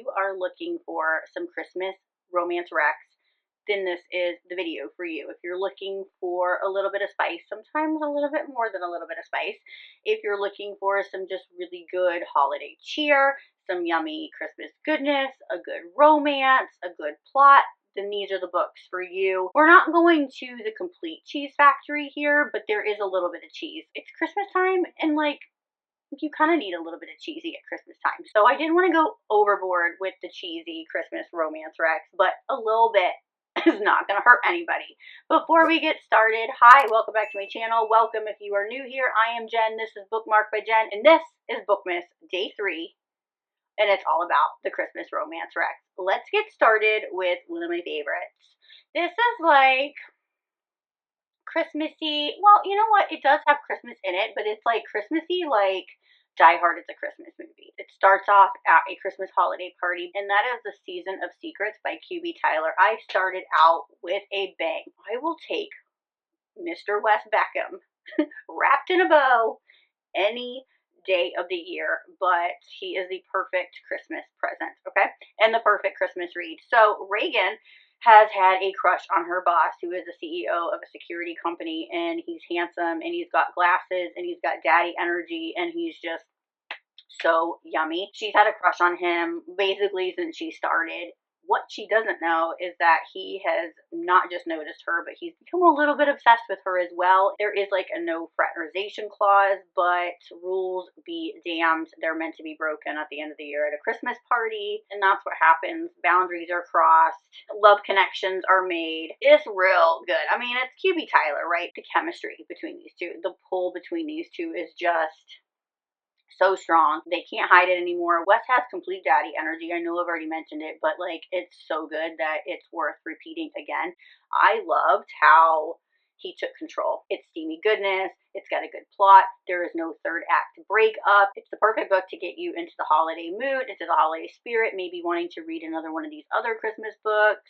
you are looking for some Christmas romance recs, then this is the video for you. If you're looking for a little bit of spice, sometimes a little bit more than a little bit of spice, if you're looking for some just really good holiday cheer, some yummy Christmas goodness, a good romance, a good plot, then these are the books for you. We're not going to the complete cheese factory here, but there is a little bit of cheese. It's Christmas time, and like, you kind of need a little bit of cheesy at Christmas time. So I didn't want to go overboard with the cheesy Christmas romance recs, but a little bit is not going to hurt anybody. Before we get started, hi, welcome back to my channel. Welcome if you are new here. I am Jen. This is Bookmark by Jen, and this is Bookmas Day 3, and it's all about the Christmas romance recs. Let's get started with one of my favorites. This is like Christmassy. Well, you know what? It does have Christmas in it, but it's like Christmassy, like Die Hard is a Christmas movie. It starts off at a Christmas holiday party, and that is The Season of Secrets by QB Tyler. I started out with a bang. I will take Mr. Wes Beckham wrapped in a bow any day of the year, but he is the perfect Christmas present, okay? And the perfect Christmas read. So Reagan has had a crush on her boss, who is the CEO of a security company, and he's handsome, and he's got glasses, and he's got daddy energy, and he's just so yummy. She's had a crush on him basically since she started. What she doesn't know is that he has not just noticed her, but he's become a little bit obsessed with her as well. There is like a no fraternization clause, but rules be damned. They're meant to be broken at the end of the year at a Christmas party, and that's what happens. Boundaries are crossed, love connections are made. It's real good. I mean, it's QB Tyler, right? The chemistry between these two, the pull between these two is just so strong. They can't hide it anymore. Wes has complete daddy energy. I know I've already mentioned it, but like, it's so good that it's worth repeating again. I loved how he took control. It's steamy goodness. It's got a good plot. There is no third act breakup. It's the perfect book to get you into the holiday mood, into the holiday spirit, maybe wanting to read another one of these other Christmas books,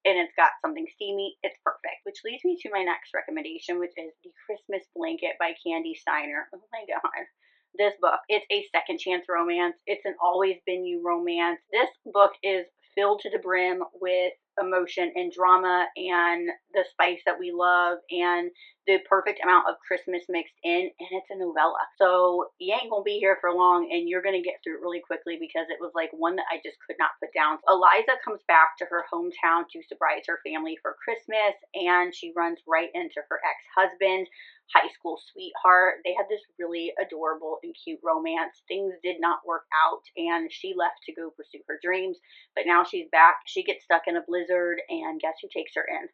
and it's got something steamy. It's perfect. Which leads me to my next recommendation, which is The Christmas Blanket by Candy Steiner. Oh my god. This book, it's a second chance romance. It's an always been you romance. This book is filled to the brim with emotion and drama and the spice that we love and the perfect amount of Christmas mixed in, and it's a novella. So you ain't gonna be here for long, and you're gonna get through it really quickly because it was like one that I just could not put down. Eliza comes back to her hometown to surprise her family for Christmas, and she runs right into her ex-husband, high school sweetheart. They had this really adorable and cute romance. Things did not work out, and she left to go pursue her dreams, but now she's back. She gets stuck in a blizzard, and guess who takes her in?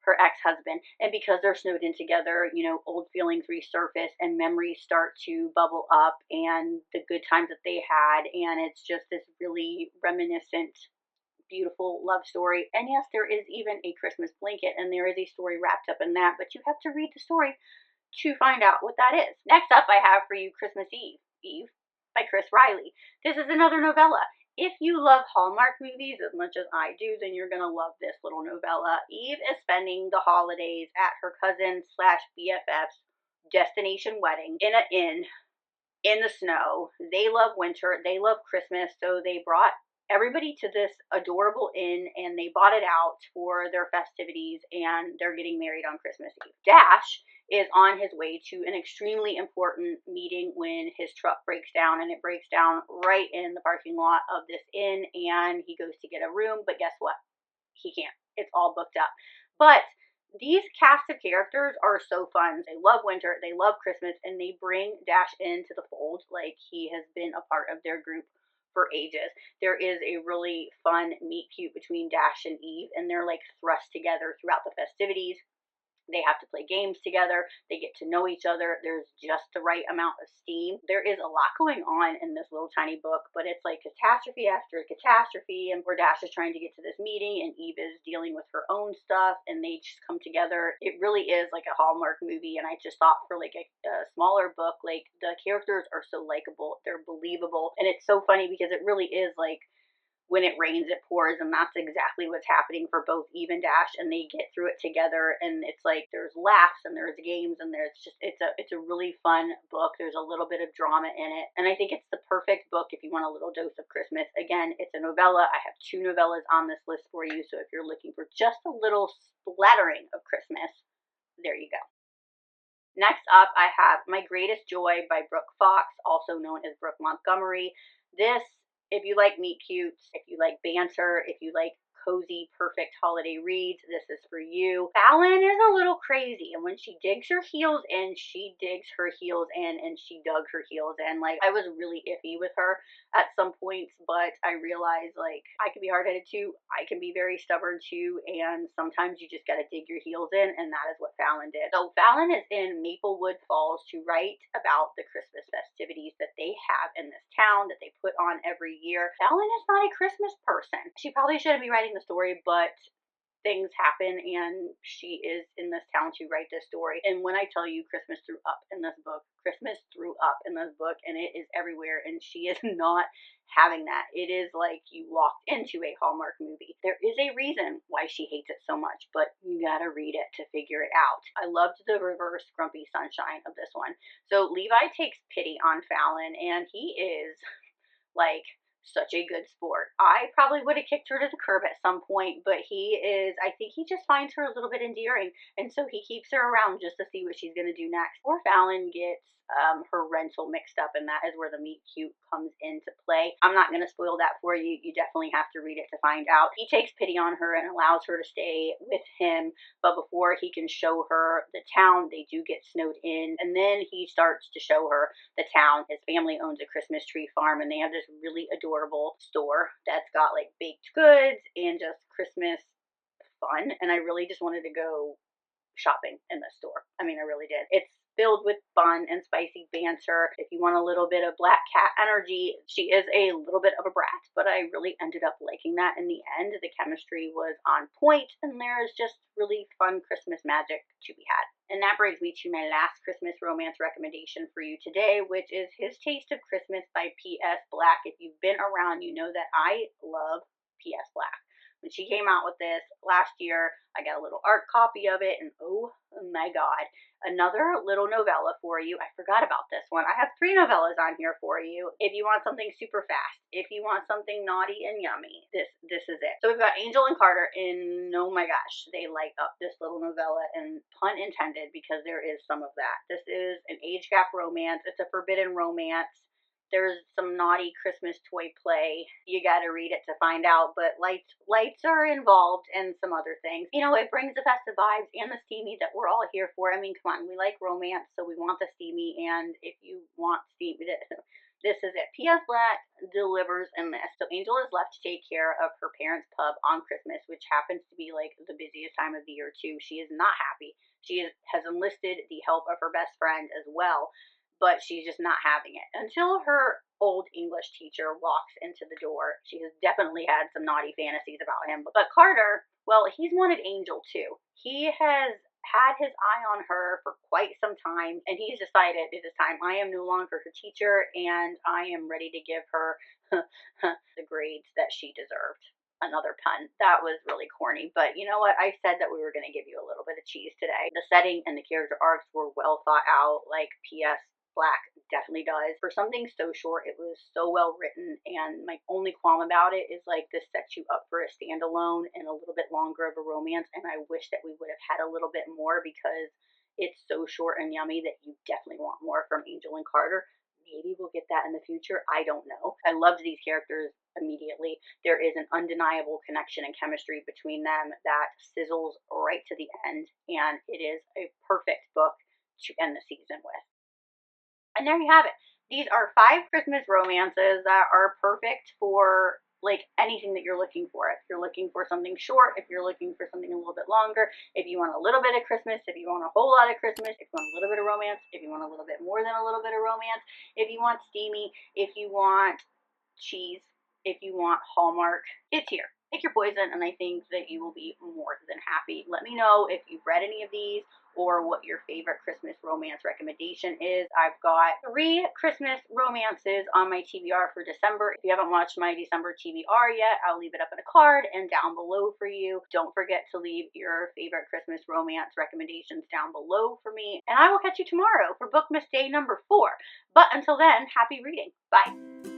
Her ex-husband. And because they're snowed in together, you know, old feelings resurface and memories start to bubble up, and the good times that they had, and it's just this really reminiscent, beautiful love story. And yes, there is even a Christmas blanket, and there is a story wrapped up in that, but you have to read the story to find out what that is. Next up, I have for you Christmas Eve by Chris Riley. This is another novella. If you love Hallmark movies as much as I do, then you're going to love this little novella. Eve is spending the holidays at her cousin slash BFF's destination wedding in an inn in the snow. They love winter. They love Christmas. So they brought everybody to this adorable inn, and they bought it out for their festivities, and they're getting married on Christmas Eve. Dash is on his way to an extremely important meeting when his truck breaks down, and it breaks down right in the parking lot of this inn, and he goes to get a room, but guess what? He can't. It's all booked up. But these cast of characters are so fun. They love winter, they love Christmas, and they bring Dash into the fold like he has been a part of their group for ages. There is a really fun meet cute between Dash and Eve, and they're like thrust together throughout the festivities. They have to play games together. They get to know each other. There's just the right amount of steam. There is a lot going on in this little tiny book, but it's like catastrophe after catastrophe, and where Dash is trying to get to this meeting, and Eve is dealing with her own stuff, and they just come together. It really is like a Hallmark movie, and I just thought for like a smaller book, like the characters are so likable, they're believable, and it's so funny because it really is like when it rains, it pours, and that's exactly what's happening for both Eve and Dash, and they get through it together, and it's like there's laughs and there's games, and it's a really fun book. There's a little bit of drama in it, and I think it's the perfect book if you want a little dose of Christmas. Again, it's a novella. I have 2 novellas on this list for you, so if you're looking for just a little splattering of Christmas, there you go. Next up, I have My Greatest Joy by Brooke Fox, also known as Brooke Montgomery. This, if you like meet cutes, if you like banter, if you like cozy, perfect holiday reads, this is for you. Fallon is a little crazy, and when she digs her heels in, she digs her heels in, and she dug her heels in. Like, I was really iffy with her at some points, but I realized, like, I can be hard-headed too, I can be very stubborn too, and sometimes you just gotta dig your heels in, and that is what Fallon did. So Fallon is in Maplewood Falls to write about the Christmas festivities that they have in this town that they put on every year. Fallon is not a Christmas person. She probably shouldn't be writing the story, but things happen, and she is in this town to write this story. And when I tell you Christmas threw up in this book, Christmas threw up in this book, and it is everywhere, and she is not having that. It is like you walked into a Hallmark movie. There is a reason why she hates it so much, but you gotta read it to figure it out. I loved the reverse grumpy sunshine of this one. So Levi takes pity on Fallon, and he is like such a good sport. I probably would have kicked her to the curb at some point, but I think he just finds her a little bit endearing, and so he keeps her around just to see what she's gonna do next. Poor Fallon gets her rental mixed up, and that is where the meet cute comes into play. I'm not gonna spoil that for you. You definitely have to read it to find out. He takes pity on her and allows her to stay with him, but before he can show her the town, they do get snowed in, and then he starts to show her the town. His family owns a Christmas tree farm, and they have this really adorable store that's got like baked goods and just Christmas fun. And I really just wanted to go shopping in the store. I mean, I really did. It's filled with fun and spicy banter. If you want a little bit of Black Cat energy, she is a little bit of a brat, but I really ended up liking that in the end. The chemistry was on point, and there is just really fun Christmas magic to be had. And that brings me to my last Christmas romance recommendation for you today, which is His Taste of Christmas by P.S. Black. If you've been around, you know that I love P.S. Black. When she came out with this last year, I got a little art copy of it, and oh my god, another little novella for you. I forgot about this one. I have 3 novellas on here for you. If you want something super fast, if you want something naughty and yummy, this is it. So we've got Angel and Carter, and oh my gosh, they light up this little novella, and pun intended, because there is some of that. This is an age gap romance. It's a forbidden romance. There's some naughty Christmas toy play. You gotta read it to find out, but lights are involved and some other things. You know, it brings the festive vibes and the steamy that we're all here for. I mean, come on, we like romance, so we want the steamy, and if you want steamy, this is it. P.S. Black delivers in this. So Angel is left to take care of her parents' pub on Christmas, which happens to be like the busiest time of the year too. She is not happy. She has enlisted the help of her best friend as well, but she's just not having it until her old English teacher walks into the door. She has definitely had some naughty fantasies about him. But Carter, well, he's wanted Angel too. He has had his eye on her for quite some time, and he's decided it is time. I am no longer her teacher, and I am ready to give her the grades that she deserved. Another pun. That was really corny, but you know what? I said that we were going to give you a little bit of cheese today. The setting and the character arcs were well thought out, like P.S. Black definitely does. For something so short, it was so well written, and my only qualm about it is like this sets you up for a standalone and a little bit longer of a romance, and I wish that we would have had a little bit more, because it's so short and yummy that you definitely want more from Angel and Carter. Maybe we'll get that in the future. I don't know. I loved these characters immediately. There is an undeniable connection and chemistry between them that sizzles right to the end, and it is a perfect book to end the season with. And there you have it. These are 5 Christmas romances that are perfect for like anything that you're looking for. If you're looking for something short, if you're looking for something a little bit longer, if you want a little bit of Christmas, if you want a whole lot of Christmas, if you want a little bit of romance, if you want a little bit more than a little bit of romance, if you want steamy, if you want cheese, if you want Hallmark, it's here. Pick your poison, and I think that you will be more than happy. Let me know if you've read any of these or what your favorite Christmas romance recommendation is. I've got 3 Christmas romances on my TBR for December. If you haven't watched my December TBR yet, I'll leave it up in a card and down below for you. Don't forget to leave your favorite Christmas romance recommendations down below for me, and I will catch you tomorrow for Bookmas day number 4. But until then, happy reading. Bye.